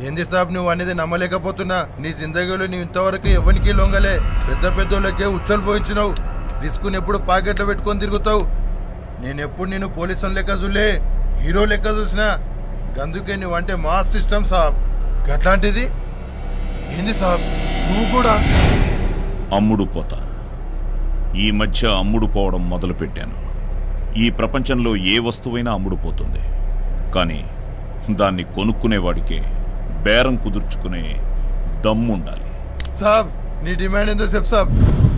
ఏంది సాబ్ నువ్వు అనేది నమ్మలేకపోతున్నా. నీ జిందగీలో నువ్వు ఇంతవరకు ఎవరికి లొంగలే. పెద్ద పెద్దోళ్ళకే ఉచ్చలు పోయించినావు. రిస్కుని ఎప్పుడు పాకెట్లో పెట్టుకొని తిరుగుతావు. నేను ఎప్పుడు నేను పోలీసు లెక్క చూలే, హీరో లెక్క చూసినా. అందుకే నువ్వంటే మాస్ ఇష్టం సాబ్. అట్లాంటిది ఏంది సాబ్ నువ్వు కూడా అమ్ముడు పోతా. ఈ మధ్య అమ్ముడు పోవడం మొదలు పెట్టాను. ఈ ప్రపంచంలో ఏ వస్తువైనా అమ్ముడుపోతుంది, కానీ దాన్ని కొనుక్కునేవాడికే బేరం కుదుర్చుకునే దమ్ముండాలి. సాబ్ నీ డిమాండ్ ఏందో చెప్పు సాబ్.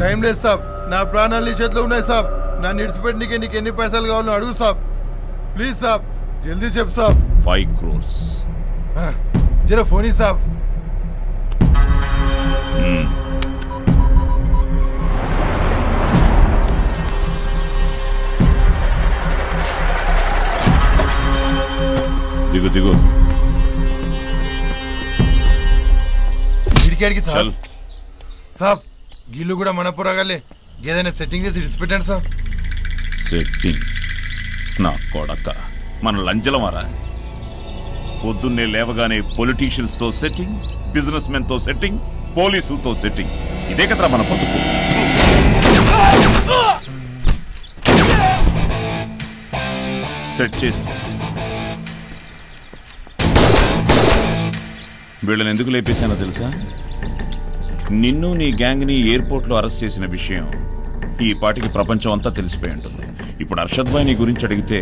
టైం లేదు సాబ్. నా ప్రాణాలు నీ చేతిలో ఉన్నాయి సాబ్. నన్ను ఇడిచిపెట్టి నీకు ఎన్ని పైసలు కావాలో అడుగు సాబ్. ప్లీజ్ సాబ్ జల్దీ చెప్పు సాబ్. 5 crores. జరా ఫోనీ సాబ్. దిగు దిగు. వీడికి సాబ్. సాబ్ గిల్లు కూడా మన పురాగాలే. ఏదైనా సెట్టింగ్ చేసి ఇడిచిపెట్టాను సాబ్. సెట్టింగ్ నా కొడక, మన లంచలమారా. పొద్దున్నే లేవగానే పొలిటీషియన్స్ తో సెట్టింగ్, బిజినెస్ మెన్ తో సెట్టింగ్, పోలీసులతో సెట్టింగ్. ఇదే కదరా మన బతుకు. సెట్ చేసి వీళ్ళని ఎందుకు లేపేశానో తెలుసా? నిన్ను నీ గ్యాంగ్ని ఎయిర్పోర్ట్లో అరెస్ట్ చేసిన విషయం ఈ పాటికి ప్రపంచం అంతా తెలిసిపోయి ఉంటుంది. ఇప్పుడు అర్షద్ భాయ్ నీ గురించి అడిగితే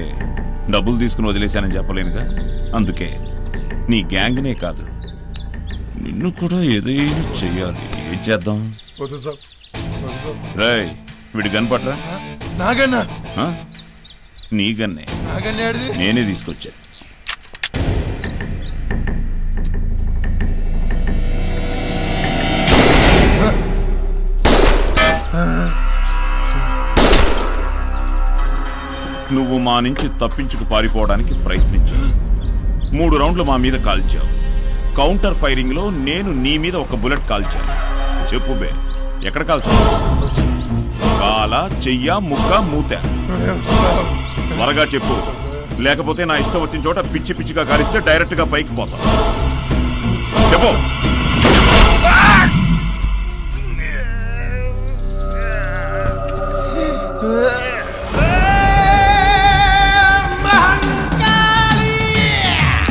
డబ్బులు తీసుకుని వదిలేశానని చెప్పలేనుగా. అందుకే నీ గ్యాంగ్నే కాదు, నిన్ను కూడా ఏదైనా చెయ్యాలి. ఏం చేద్దాం? రాయ్ వీడి గన్ పట్రా. నాగన్నా? నీ గన్నే. నేనే తీసుకొచ్చా. నువ్వు మా నుంచి తప్పించుకు పారిపోవడానికి ప్రయత్నించావు. 3 రౌండ్లు మా మీద కాల్చావు. కౌంటర్ ఫైరింగ్ లో నేను నీ మీద ఒక బుల్లెట్ కాల్చాను. చెప్పు బే, ఎక్కడ కాల్చావు? కాల, చెయ్య, ముక్క, మూత? త్వరగా చెప్పు, లేకపోతే నా ఇష్టం వచ్చిన చోట పిచ్చి పిచ్చిగా కాలిస్తే డైరెక్ట్ గా పైకి పోతా. చెప్పు.